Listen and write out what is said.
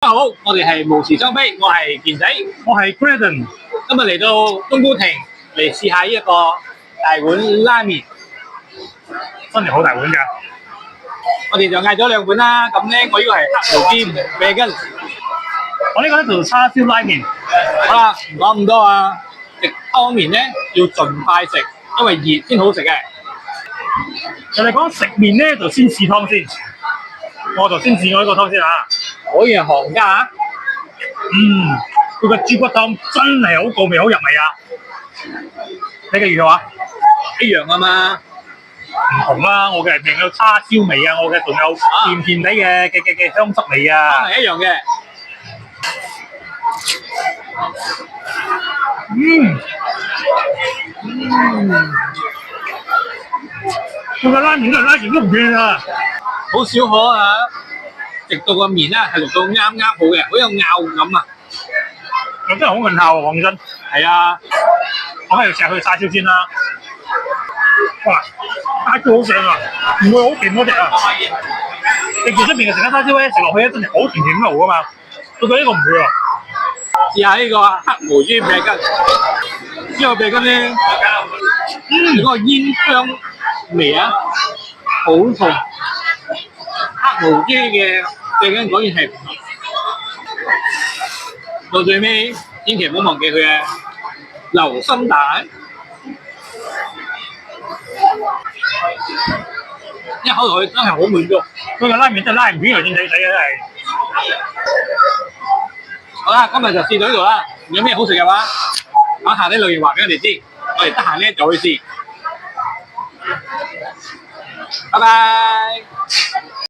好，我哋係無時裝逼，我係健仔，我係 Graden，今日嚟到冬菇亭嚟試下呢一個大碗拉麵，真係好大碗㗎。我哋就嗌咗2碗啦。咁咧，我呢個係黑毛尖bacon，我呢個咧就叉燒拉麵。好啦，唔講咁多啊。食湯麵咧要盡快食，因為熱先好食嘅。人哋講食麵咧就先試湯先，我就先試我呢個湯先啊。果然係行家啊！佢個豬骨湯真係好過味，好入味啊！你嘅如何啊？一樣啊嘛。唔同啦，我嘅係有叉燒味啊，我嘅仲有甜甜地嘅香汁味啊。係一樣嘅。佢個拉麵都係拉麵都唔斷啊！好少可啊！食到個麵咧係淥到啱啱好嘅，好有咬感啊！又真係好韌效喎，講真。係啊，我喺度食佢叉燒先啦。哇，叉燒好正啊，唔會好甜嗰隻啊！你見出面嘅成間叉燒咧，食落去咧真係好甜甜咁流噶嘛。到佢呢個唔會喎。試下呢個黑毛豬bacon，呢個 bacon 咧，嗰個煙香味啊，好重。黑毛豬嘅 bacon 果然係唔同。到最尾，千祈唔好忘記佢嘅流心蛋，一口落去真係好滿足。佢個拉麵真係拉唔斷又見仔仔嘅真係。好啦，今日就試到呢度啦。有咩好食嘅話，喺下啲留言話俾我哋知，我哋得閒咧就去試。拜拜。